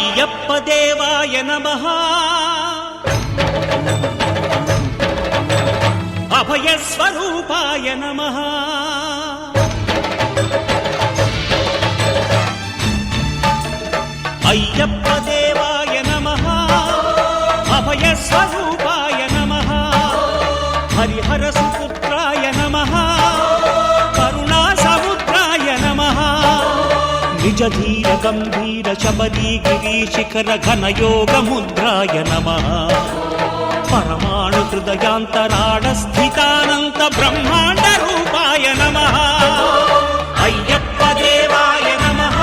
అయ్యప్ప దేవాయ నమః అభయ స్వరూపాయ నమః అయ్యప్ప దేవాయ నమః అభయ స్వరూపాయ నమః హరిహర సుపుత్రాయ నమః కరుణా సముద్రాయ నమః నిజ ధీర గంభీర శబరీ గిరి శిఖర ఘన యోగ ముద్రాయ నమః పరమాణు హృదయాంతరాడ స్థితానంత బ్రహ్మాండ రూపాయ నమః అయ్యప్ప దేవాయ నమః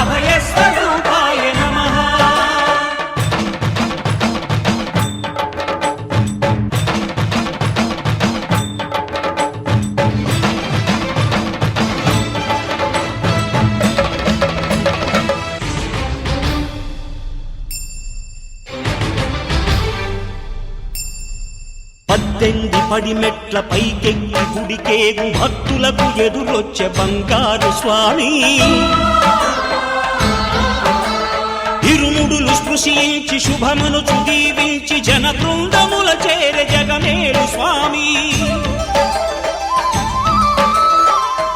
అభయ స్వరూపాయ నమః పద్దెంది పడిమెట్ల పైకెక్కి గుడికేగు భక్తులకు ఎదురొచ్చే బంగారు స్వామి ఇరుముడులు స్పృశించి శుభమనుచు దీవించి జన బృందముల చేరే జగమేలు స్వామి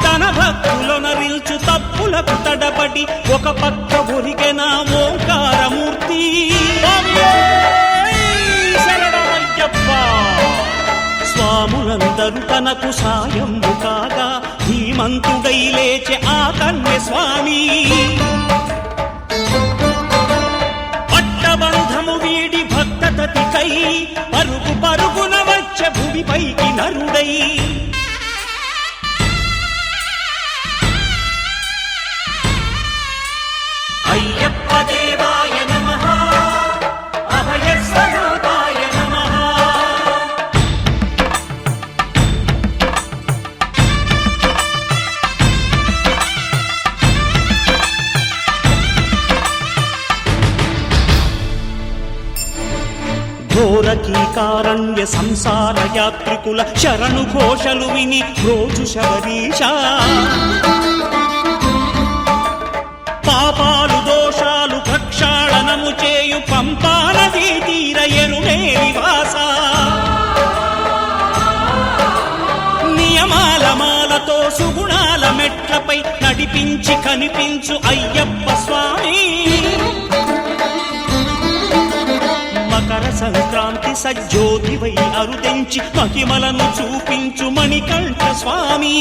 తన భక్తులొనరిల్చు తప్పులకు తడబడి ఒక పక్క ఒరిగెన ఓంకారమూర్తి స్వాములందరూ తనకు సాయము కాగా ధీమంతుడై లేచే ఆ కన్య స్వామి పట్టబంధము వీడి భక్తతతికై పరుగు పరుగున వచ్చే భూమిపైకి నరుడై అయ్యప్ప దేవాయ నమః అభయ స్వరూపాయ నమః ఘోరకీకారణ్య సంసార యాత్రికుల శరణు ఘోషలు విని రోజు శబరీష పాపాలు దోషాలు ప్రక్షాళనము చేయు పంపా నదీ తీర ఎరుమే నివాస నియమాల మాలతో సుగుణాల మెట్లపై నడిపించి కనిపించు అయ్యప్ప స్వామి మకర సంక్రాంతి సజ్జోతివై అరుదెంచి మహిమలను చూపించు మణికంఠ స్వామి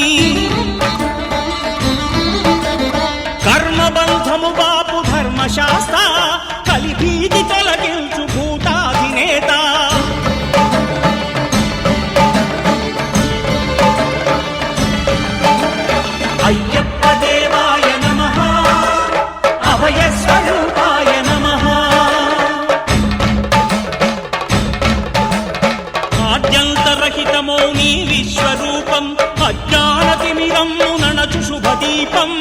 కర్మబంధము బాపు ధర్మశాస్త్ర కలిభీతి తొలగించు భూతాధినేత అయ్యప్ప దేవాయ నమః అభయ స్వరూపాయ నమః ఆద్యంతరహితమో నీ విశ్వరూపం అజ్ఞానతిమిరము నణచు శుభదీపం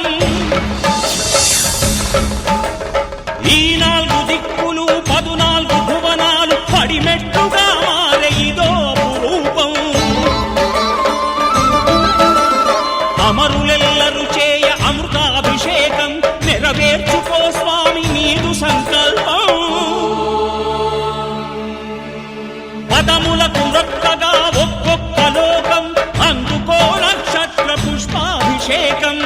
ఈ 4 దిక్కులు 14 భువనాలు పడిమెట్టుగా మారే ఇదో అపురూపం అమరులెల్లరు చేయ అమృతాభిషేకం నెరవేర్చుకో స్వామి నీదు సంకల్పం పదములకు రొక్కగా ఒక్కొక్క లోకం అందుకో నక్షత్ర పుష్పాభిషేకం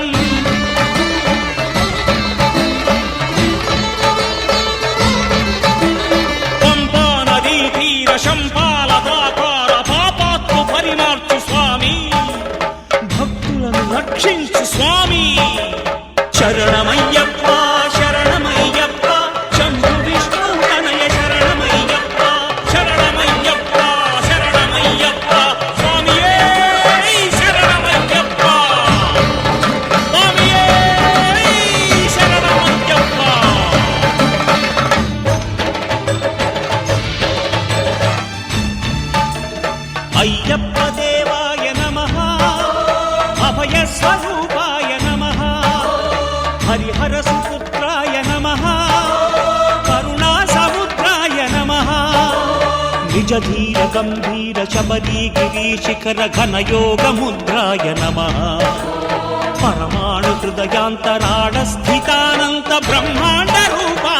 పంపా నదీ తీర శంపాల దాకార పాపాత్ము పరిమార్చు స్వామి భక్తులను రక్షించు స్వామి శరణమయ్యప్ప శరణమయ్యప్ప శంభు విష్ణు తనయ శరణమయ్యప్ప శరణమయ్యప్ప శరణమయ్యప్ప స్వామియే శరణమయ్యప్ప స్వామియే శరణమయ్యప్ప అయ్యప్ప దేవాయ నమః అభయ స్వరూపాయ నమః హరిహర సుపుత్రాయ నమః కరుణా సముద్రాయ నమః నిజ ధీర గంభీర శబరీ గిరి శిఖర ఘన యోగ ముద్రాయ నమః పరమాణు హృదయాంతరాడ స్థితానంత బ్రహ్మాండ రూపా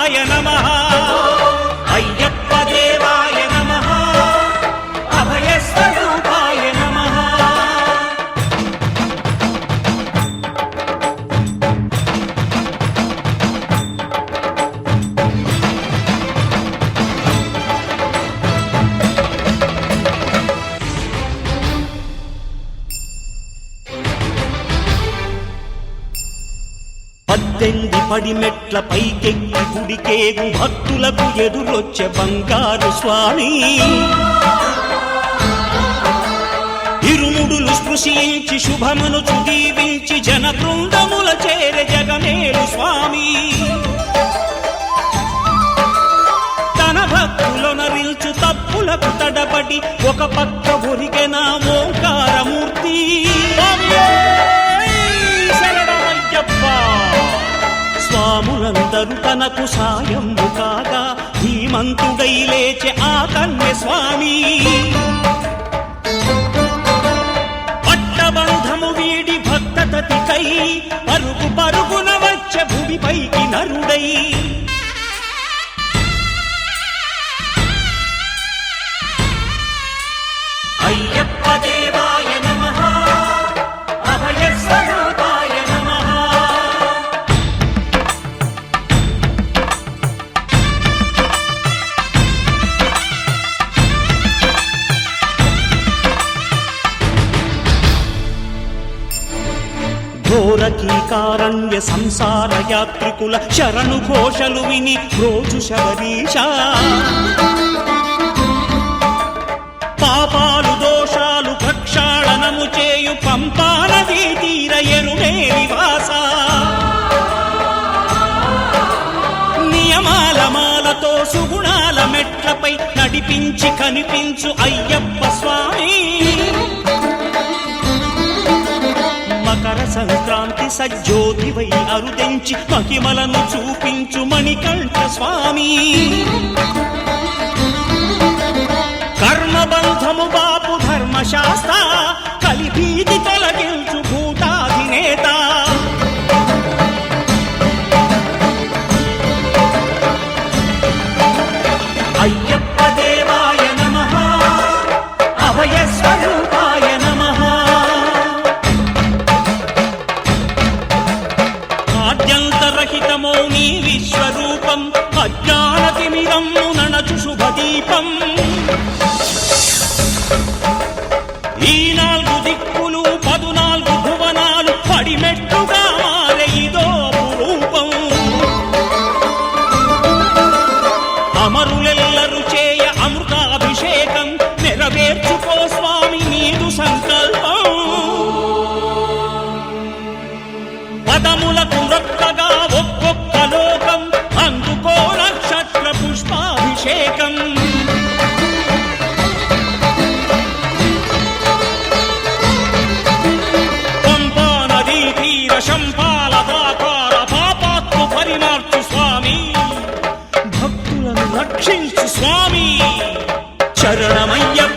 పడిమెట్ల పైకెక్కి గుడికేగు భక్తులకు ఎదురొచ్చే బంగారు స్వామి ఇరుముడులు స్పృశించి శుభమును దీవించి జన బృందముల చేరే జగమేలు స్వామి తన భక్తులొనరిల్చు తప్పులకు తడబడి ఒక పక్క ఒరిగెన ఓంకారమూర్తి స్వాములందరూ తనకు సాయము కాగా ధీమంతుడై లేచె ఆ కన్య స్వామి పట్టబంధము వీడి భక్తతతికై పరుగు పరుగున వచ్చే భూమిపైకి నరుడై అయ్యప్ప దేవాయ నమః అభయ స్వరూపాయ నమః ఘోరకీకారణ్య సంసార యాత్రికుల శరణు ఘోషలు విని రోజు శబరీష పాపాలు దోషాలు ప్రక్షాళనము చేయు పంపా నదీ తీర ఎరుమే నివాస నియమాల మాలతో సుగుణాల మెట్లపై నడిపించి కనిపించు అయ్యప్ప స్వామి మకర సంక్రాంతి సజ్జోతివై అరుదెంచి మహిమలను చూపించు మణికంఠ స్వామి కర్మబంధము బాపు ధర్మశాస్త్ర కలిభీతి తొలగించు భూతాధినేత అయ్యప్ప దేవాయ నమః అభయ స్వరూపాయ నమః ఆద్యంతరహితమో నీ విశ్వరూపం అజ్ఞానతిమిరము నణచు శుభదీపం ఈ 4 దిక్కులు 14 భువనాలు పడిమెట్టుగా మారే ఇదో రూపం అమరులెల్లరు చేయ అమృతాభిషేకం నెరవేర్చుకో స్వామి నీదు సంకల్పం పదములకు రక్కగా ఒక్కొక్క లోకం అందుకో నక్షత్ర పుష్పాభిషేకం శంపాలదాకార పాపాత్మ పరిమార్చు స్వామి భక్తులను రక్షించు స్వామి శరణమయ్యప్ప